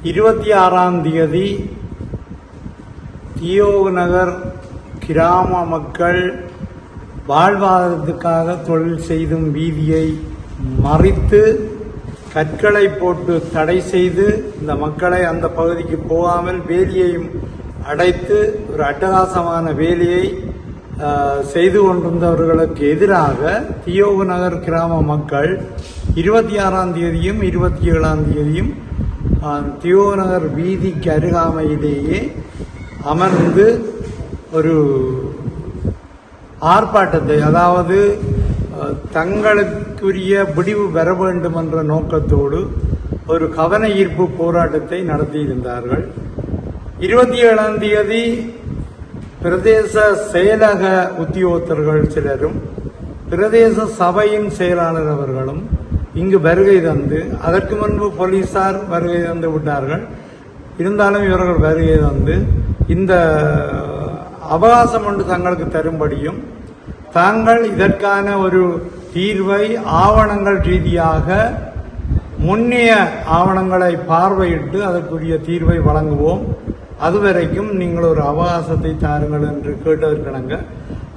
26ஆம் தேதி தியோக் நகர் கிராம மக்கள் வாழ்வாதாரத்துக்காக தொழில் செய்தும் வீதியை மறித்து கற்களை போட்டு தடை செய்து இந்த மக்களை அந்த பகுதிக்கு போகாமல் வேலியையும் அடைத்து ஒரு அட்டகாசமான வேலையை செய்து கொண்டிருந்தவர்களுக்கு எதிராக தியோக் நகர் கிராம மக்கள் 26ஆம் தேதியும் 27ஆம் தேதியும் தியோக் நகர் வீதிக்கு அருகாமையிலேயே அமர்ந்து ஒரு ஆர்ப்பாட்டத்தை, அதாவது தங்களுக்குரிய விடிவு பெற வேண்டும் என்ற நோக்கத்தோடு ஒரு கவன ஈர்ப்பு போராட்டத்தை நடத்தியிருந்தார்கள். 27ஆம் தேதி பிரதேச செயலக உத்தியோகத்தர்கள் சிலரும் பிரதேச சபையின் செயலாளர் அவர்களும் இங்கு வருகை தந்து, அதற்கு முன்பு போலீசார் வருகை தந்து விட்டார்கள். இருந்தாலும் இவர்கள் வருகை தந்து இந்த அவகாசம் ஒன்று தங்களுக்கு தரும்படியும் தாங்கள் இதற்கான ஒரு தீர்வை ஆவணங்கள் ரீதியாக முன்னைய ஆவணங்களை பார்வையிட்டு அதற்குரிய தீர்வை வழங்குவோம், அதுவரைக்கும் நீங்கள் ஒரு அவகாசத்தை தாருங்கள் என்று கேட்டதற்கிணங்க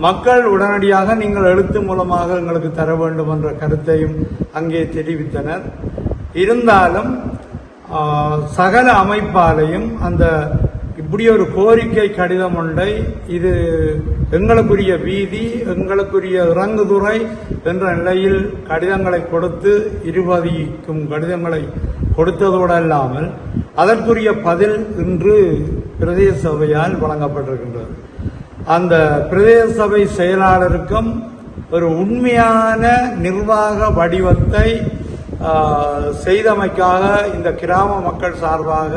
மக்கள் உடனடியாக நீங்கள் எழுத்து மூலமாக எங்களுக்கு தர வேண்டும் என்ற கருத்தையும் அங்கே தெரிவித்தனர். இருந்தாலும் சகல அமைப்பாலையும் அந்த இப்படி ஒரு கோரிக்கை கடிதம் ஒன்றை, இது எங்களுக்குரிய வீதி, எங்களுக்குரிய இறங்குதுறை என்ற நிலையில் கடிதங்களை கொடுத்து இருபதிக்கும் கடிதங்களை கொடுத்ததோடு அல்லாமல் அதற்குரிய பதில் இன்று பிரதேச சபையால் வழங்கப்பட்டிருக்கின்றது. அந்த பிரதேச சபை செயலாளருக்கும் ஒரு உண்மையான நிர்வாக வடிவத்தை செய்தமைக்காக இந்த கிராம மக்கள் சார்பாக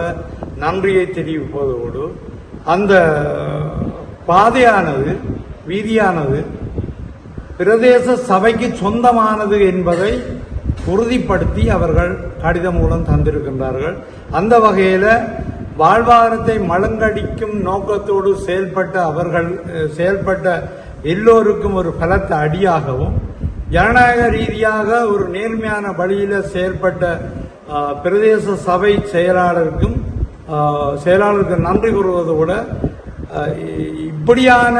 நன்றியை தெரிவிப்பதோடு அந்த பாதையானது, வீதியானது பிரதேச சபைக்கு சொந்தமானது என்பதை உறுதிப்படுத்தி அவர்கள் கடிதம் மூலம் தந்திருக்கின்றார்கள். அந்த வகையில் வாழ்வாதாரத்தை மழுங்கடிக்கும் நோக்கத்தோடு செயல்பட்ட எல்லோருக்கும் ஒரு பலத்த அடியாகவும், ஜனநாயக ரீதியாக ஒரு நேர்மையான வழியில் செயல்பட்ட பிரதேச சபை செயலாளருக்கு நன்றி கூறுவதோடு இப்படியான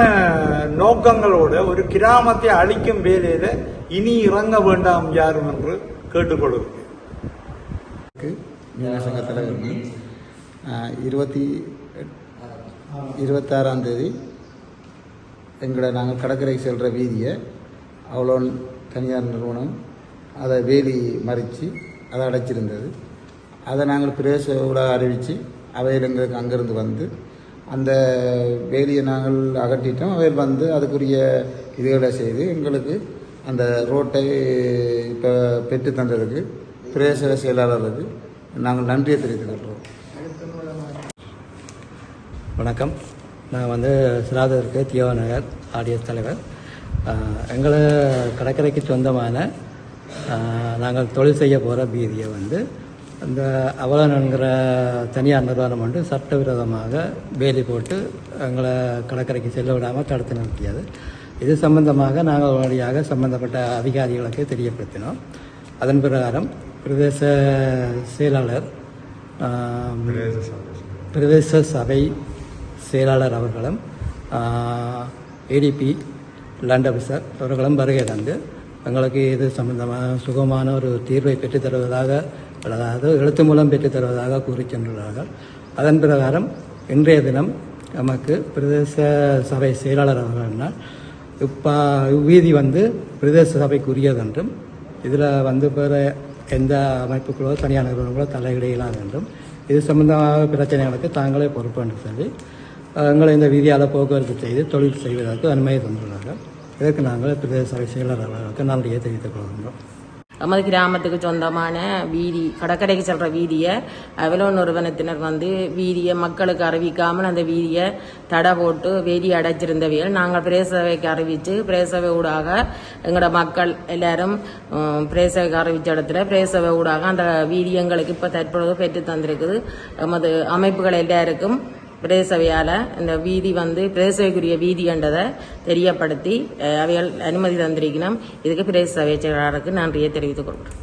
நோக்கங்களோடு ஒரு கிராமத்தை அழிக்கும் வேலையில் இனி இறங்க வேண்டாம் யாரும் என்று கேட்டுக்கொள்கிறேன். சங்க தலைவர் 26ஆம் தேதி எங்களை நாங்கள் கடற்கரைக்கு செல்கிற வீதியை அவ்வளோ தனியார் நிறுவனம் அதை வேலி மறித்து அதை அடைச்சிருந்தது. அதை நாங்கள் பிரதேசோட அறிவித்து அவையில் எங்களுக்கு அங்கேருந்து வந்து அந்த வேலியை நாங்கள் அகற்றிட்டோம். அவையில் வந்து அதுக்குரிய இதுகளை செய்து எங்களுக்கு அந்த ரோட்டை இப்போ பெற்று தந்ததுக்கு பிரதேச செயலாளருக்கு நாங்கள் நன்றியை தெரிவித்துக் கொள்கிறோம். வணக்கம். நான் வந்து சிராதருக்கு தியோக் நகர் ஆடியஸ் தலைவர். எங்களை கடற்கரைக்கு சொந்தமான நாங்கள் தொழில் செய்ய போகிற வீதியை வந்து இந்த அவலன்கிற தனியார் நிறுவனம் வந்து சட்டவிரோதமாக வேலி போட்டு எங்களை கடற்கரைக்கு செல்ல விடாமல் தடுத்து நிறுத்தியது. இது சம்பந்தமாக நாங்கள் உடனடியாக சம்பந்தப்பட்ட அதிகாரிகளுக்கு தெரியப்படுத்தினோம். அதன் பிரகாரம் பிரதேச செயலாளர், பிரதேச சபை செயலாளர் அவர்களும் ஏடிபி லேண்ட் ஆஃபீஸர் அவர்களும் வருகை தந்து எங்களுக்கு இது சம்பந்தமாக சுகமான ஒரு தீர்வை பெற்றுத்தருவதாக, அதாவது எழுத்து மூலம் பெற்றுத்தருவதாக கூறி சென்றுள்ளார்கள். அதன் பிரகாரம் இன்றைய தினம் நமக்கு பிரதேச சபை செயலாளர் அவர்களால் வீதி வந்து பிரதேச சபைக்குரியதென்றும் இதில் வந்து வேறு எந்த அமைப்புகளோ தனியார் நிறுவனங்களோ தலையிடையிலாது என்றும் இது சம்பந்தமாக பிரச்சனைகளுக்கு தாங்களே பொறுப்பு என்று சொல்லி எங்களை இந்த வீதியால் போக்குவரத்து செய்து தொழில் செய்வதற்கு அனுமதி தந்துள்ளார்கள். இதற்கு நாங்கள் பிரதேச சபை செயலாளர்களுக்கு நன்றியை தெரிவித்துக் கொள்கின்றோம். நமது கிராமத்துக்கு சொந்தமான வீதி, கடற்கரைக்கு செல்ற வீதியை அவலோன் நிறுவனத்தினர் வந்து வீதியை மக்களுக்கு அறிவிக்காமல் அந்த வீதியை தடை போட்டு வேலி அடைச்சிருந்தவையில் நாங்கள் பிரேசவைக்கு அறிவித்து பிரேசவை ஊடாக எங்களோட மக்கள் எல்லாரும் பிரேசவைக்கு அறிவிச்ச இடத்துல பிரேசவை ஊடாக அந்த வீதி எங்களுக்கு இப்போ தற்பொழுது பெற்று தந்திருக்குது. நமது அமைப்புகள் எல்லாருக்கும் பிரதேசவையால் இந்த வீதி வந்து பிரதேசவைக்குரிய வீதி என்றதை தெரியப்படுத்தி அவையால் அனுமதி தந்திருக்கணும். இதுக்கு பிரதேச சபை செயலாளருக்கு நன்றியை தெரிவித்துக் கொள்கிறோம்.